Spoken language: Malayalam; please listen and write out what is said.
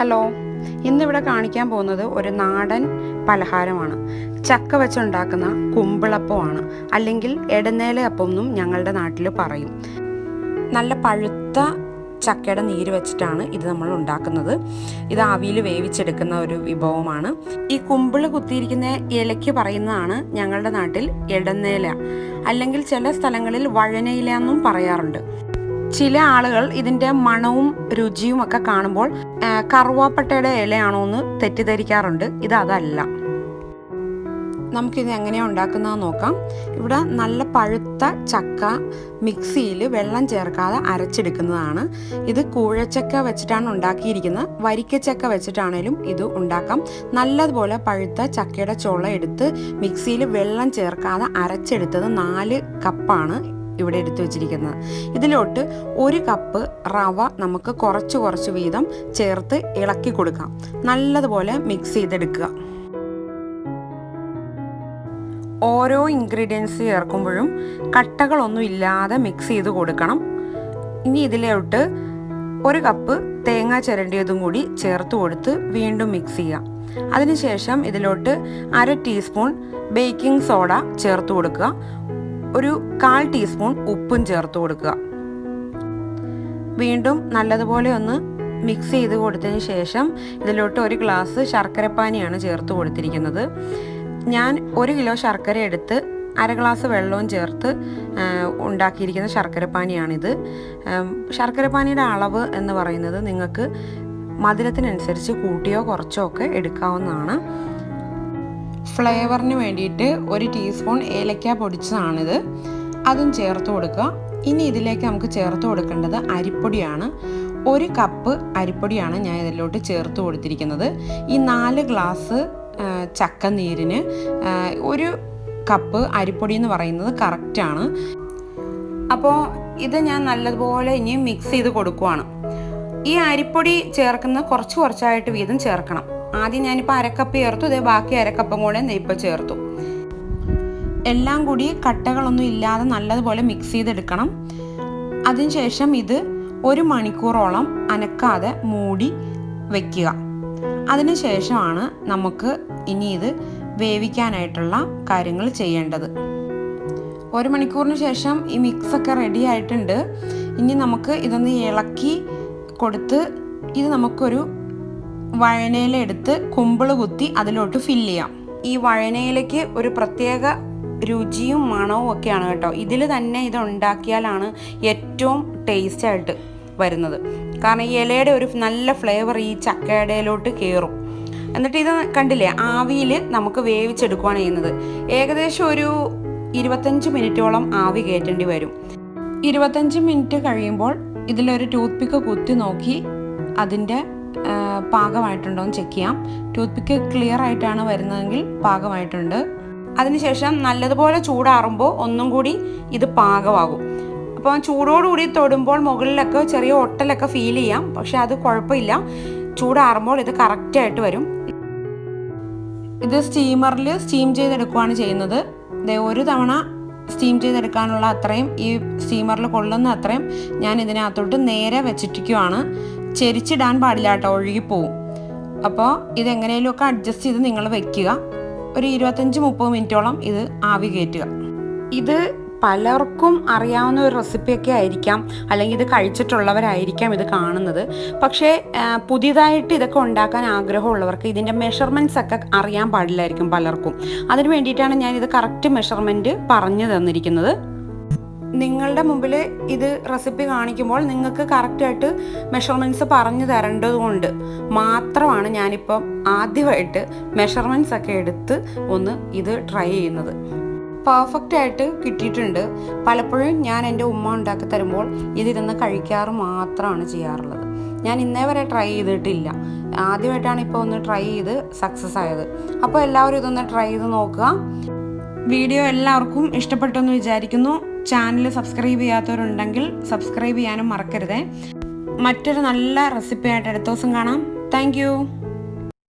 ഹലോ, ഇന്നിവിടെ കാണിക്കാൻ പോകുന്നത് ഒരു നാടൻ പലഹാരമാണ്. ചക്ക വെച്ചുണ്ടാക്കുന്ന കുമ്പിളപ്പമാണ്, അല്ലെങ്കിൽ എടന്നേല അപ്പം എന്നും ഞങ്ങളുടെ നാട്ടിൽ പറയും. നല്ല പഴുത്ത ചക്കയുടെ നീര് വെച്ചിട്ടാണ് ഇത് നമ്മൾ ഉണ്ടാക്കുന്നത്. ഇത് ആവിയിൽ വേവിച്ചെടുക്കുന്ന ഒരു വിഭവമാണ്. ഈ കുമ്പിള് കുത്തിയിരിക്കുന്ന ഇലയ്ക്ക് പറയുന്നതാണ് ഞങ്ങളുടെ നാട്ടിൽ എടന്നേല, അല്ലെങ്കിൽ ചില സ്ഥലങ്ങളിൽ വഴനയില എന്നും പറയാറുണ്ട്. ചില ആളുകൾ ഇതിൻ്റെ മണവും രുചിയും ഒക്കെ കാണുമ്പോൾ കറുവാപ്പട്ടയുടെ ഇലയാണോ എന്ന് തെറ്റിദ്ധരിക്കാറുണ്ട്. ഇത് അതല്ല. നമുക്കിത് എങ്ങനെയാണ് ഉണ്ടാക്കുന്നതെന്ന് നോക്കാം. ഇവിടെ നല്ല പഴുത്ത ചക്ക മിക്സിയിൽ വെള്ളം ചേർക്കാതെ അരച്ചെടുക്കുന്നതാണ്. ഇത് കൂഴച്ചക്ക വെച്ചിട്ടാണ് ഉണ്ടാക്കിയിരിക്കുന്നത്. വരിക്കച്ചക്ക വെച്ചിട്ടാണേലും ഇത് ഉണ്ടാക്കാം. നല്ലതുപോലെ പഴുത്ത ചക്കയുടെ ചുള എടുത്ത് മിക്സിയിൽ വെള്ളം ചേർക്കാതെ അരച്ചെടുത്തത് 4 കപ്പാണ് ഇവിടെ എടുത്തു വെച്ചിരിക്കുന്നത്. ഇതിലോട്ട് 1 കപ്പ് റവ നമുക്ക് കുറച്ച് വീതം ചേർത്ത് ഇളക്കി കൊടുക്കാം. നല്ലതുപോലെ മിക്സ് ചെയ്തെടുക്കുക. ഓരോ ഇൻഗ്രീഡിയൻസ് ചേർക്കുമ്പോഴും കട്ടകളൊന്നും ഇല്ലാതെ മിക്സ് ചെയ്ത് കൊടുക്കണം. ഇനി ഇതിലോട്ട് 1 കപ്പ് തേങ്ങ ചിരണ്ടിയതും കൂടി ചേർത്ത് കൊടുത്ത് വീണ്ടും മിക്സ് ചെയ്യാം. അതിനുശേഷം ഇതിലോട്ട് 1/2 ടീസ്പൂൺ ബേക്കിംഗ് സോഡ ചേർത്ത് കൊടുക്കുക. ഒരു 1/4 ടീസ്പൂൺ ഉപ്പും ചേർത്ത് കൊടുക്കുക. വീണ്ടും നല്ലതുപോലെ ഒന്ന് മിക്സ് ചെയ്ത് കൊടുത്തതിന് ശേഷം ഇതിലോട്ട് 1 ഗ്ലാസ് ശർക്കരപ്പാനിയാണ് ചേർത്ത് കൊടുത്തിരിക്കുന്നത്. ഞാൻ 1 കിലോ ശർക്കര എടുത്ത് 1/2 ഗ്ലാസ് വെള്ളവും ചേർത്ത് ഉണ്ടാക്കിയിരിക്കുന്ന ശർക്കരപ്പാനിയാണിത്. ശർക്കരപ്പാനിയുടെ അളവ് എന്ന് പറയുന്നത് നിങ്ങൾക്ക് മധുരത്തിനനുസരിച്ച് കൂട്ടിയോ കുറച്ചോ ഒക്കെ എടുക്കാവുന്നതാണ്. ഫ്ലേവറിന് വേണ്ടിയിട്ട് 1 ടീസ്പൂൺ ഏലക്ക പൊടിച്ചതാണിത്, അതും ചേർത്ത് കൊടുക്കുക. ഇനി ഇതിലേക്ക് നമുക്ക് ചേർത്ത് കൊടുക്കേണ്ടത് അരിപ്പൊടിയാണ്. 1 കപ്പ് അരിപ്പൊടിയാണ് ഞാൻ ഇതിലോട്ട് ചേർത്ത് കൊടുത്തിരിക്കുന്നത്. ഈ 4 ഗ്ലാസ് ചക്ക നീരിന് 1 കപ്പ് അരിപ്പൊടി എന്ന് പറയുന്നത് കറക്റ്റാണ്. അപ്പോൾ ഇത് ഞാൻ നല്ലതുപോലെ ഇനി മിക്സ് ചെയ്ത് കൊടുക്കുവാണ്. ഈ അരിപ്പൊടി ചേർക്കുന്ന കുറച്ചായിട്ട് വീതം ചേർക്കണം. ആദ്യം ഞാനിപ്പോൾ 1/2 കപ്പ് ചേർത്തു, ഇതേ ബാക്കി 1/2 കപ്പും കൂടെ ഇപ്പോൾ ചേർത്തു. എല്ലാം കൂടി കട്ടകളൊന്നും ഇല്ലാതെ നല്ലതുപോലെ മിക്സ് ചെയ്തെടുക്കണം. അതിനുശേഷം ഇത് 1 മണിക്കൂറോളം അനക്കാതെ മൂടി വയ്ക്കുക. അതിനുശേഷമാണ് നമുക്ക് ഇനി ഇത് വേവിക്കാനായിട്ടുള്ള കാര്യങ്ങൾ ചെയ്യേണ്ടത്. 1 മണിക്കൂറിന് ശേഷം ഈ മിക്സൊക്കെ റെഡി ആയിട്ടുണ്ട്. ഇനി നമുക്ക് ഇതൊന്ന് ഇളക്കി കൊടുത്ത് ഇത് നമുക്കൊരു വഴനയില എടുത്ത് കുമ്പിള് കുത്തി അതിലോട്ട് ഫില്ല് ചെയ്യാം. ഈ വഴനയിലയ്ക്ക് ഒരു പ്രത്യേക രുചിയും മണവും ഒക്കെയാണ് കേട്ടോ. ഇതിൽ തന്നെ ഇത് ഉണ്ടാക്കിയാലാണ് ഏറ്റവും ടേസ്റ്റായിട്ട് വരുന്നത്. കാരണം ഈ ഇലയുടെ ഒരു നല്ല ഫ്ലേവർ ഈ ചക്കയുടെയിലോട്ട് കയറും. എന്നിട്ട് ഇത് കണ്ടില്ലേ, ആവിയിൽ നമുക്ക് വേവിച്ചെടുക്കുകയാണ് ചെയ്യുന്നത്. ഏകദേശം ഒരു 25 മിനിറ്റോളം ആവി കയറ്റേണ്ടി വരും. 25 മിനിറ്റ് കഴിയുമ്പോൾ ഇതിലൊരു ടൂത്ത് പിക്ക് കുത്തി നോക്കി അതിൻ്റെ പാകമായിട്ടുണ്ടോ എന്ന് ചെക്ക് ചെയ്യാം. ടൂത്ത് പിക്ക് ക്ലിയർ ആയിട്ടാണ് വരുന്നതെങ്കിൽ പാകമായിട്ടുണ്ട്. അതിനുശേഷം നല്ലതുപോലെ ചൂടാറുമ്പോൾ ഒന്നും കൂടി ഇത് പാകമാകും. അപ്പോൾ ചൂടോടുകൂടി തൊടുമ്പോൾ മുകളിലൊക്കെ ചെറിയ ഒട്ടലൊക്കെ ഫീൽ ചെയ്യാം, പക്ഷെ അത് കുഴപ്പമില്ല. ചൂടാറുമ്പോൾ ഇത് കറക്റ്റായിട്ട് വരും. ഇത് സ്റ്റീമറിൽ സ്റ്റീം ചെയ്തെടുക്കുകയാണ് ചെയ്യുന്നത്. ഒരു തവണ സ്റ്റീം ചെയ്തെടുക്കാനുള്ള അത്രയും ഈ സ്റ്റീമറിൽ കൊള്ളുന്ന അത്രയും ഞാൻ ഇതിനകത്തോട്ട് നേരെ വെച്ചിട്ടിരിക്കുവാണ്. ചെരിച്ചിടാൻ പാടില്ല കേട്ടോ, ഒഴുകിപ്പോവും. അപ്പോൾ ഇതെങ്ങനെയൊക്കെ അഡ്ജസ്റ്റ് ചെയ്ത് നിങ്ങൾ വെക്കുക. ഒരു 25-30 മിനിറ്റോളം ഇത് ആവി കയറ്റുക. ഇത് പലർക്കും അറിയാവുന്ന ഒരു റെസിപ്പിയൊക്കെ ആയിരിക്കാം, അല്ലെങ്കിൽ ഇത് കഴിച്ചിട്ടുള്ളവരായിരിക്കാം ഇത് കാണുന്നത്. പക്ഷേ പുതിയതായിട്ട് ഇതൊക്കെ ഉണ്ടാക്കാൻ ആഗ്രഹമുള്ളവർക്ക് ഇതിൻ്റെ മെഷർമെൻറ്റ്സ് ഒക്കെ അറിയാൻ പാടില്ലായിരിക്കും പലർക്കും. അതിന് വേണ്ടിയിട്ടാണ് ഞാൻ ഇത് കറക്റ്റ് മെഷർമെൻറ്റ് പറഞ്ഞു തന്നിരിക്കുന്നത്. നിങ്ങളുടെ മുമ്പിൽ ഇത് റെസിപ്പി കാണിക്കുമ്പോൾ നിങ്ങൾക്ക് കറക്റ്റായിട്ട് മെഷർമെൻറ്റ്സ് പറഞ്ഞു തരേണ്ടതുകൊണ്ട് മാത്രമാണ് ഞാനിപ്പം ആദ്യമായിട്ട് മെഷർമെൻറ്റ്സ് ഒക്കെ എടുത്ത് ഒന്ന് ഇത് ട്രൈ ചെയ്യുന്നത്. പെർഫെക്റ്റ് ആയിട്ട് കിട്ടിയിട്ടുണ്ട്. പലപ്പോഴും ഞാൻ എൻ്റെ ഉമ്മ ഉണ്ടാക്കി തരുമ്പോൾ ഇതിരുന്ന് കഴിക്കാറ് മാത്രമാണ് ചെയ്യാറുള്ളത്. ഞാൻ ഇന്നേ വരെ ട്രൈ ചെയ്തിട്ടില്ല. ആദ്യമായിട്ടാണ് ഇപ്പോൾ ഒന്ന് ട്രൈ ചെയ്ത് സക്സസ് ആയത്. അപ്പോൾ എല്ലാവരും ഇതൊന്ന് ട്രൈ ചെയ്ത് നോക്കുക. വീഡിയോ എല്ലാവർക്കും ഇഷ്ടപ്പെട്ടെന്ന് വിചാരിക്കുന്നു. ചാനൽ സബ്സ്ക്രൈബ് ചെയ്യാത്തവരുണ്ടെങ്കിൽ സബ്സ്ക്രൈബ് ചെയ്യാനും മറക്കരുതേ. മറ്റൊരു നല്ല റെസിപ്പി ആയിട്ട് അടുത്ത ദിവസം കാണാം. താങ്ക്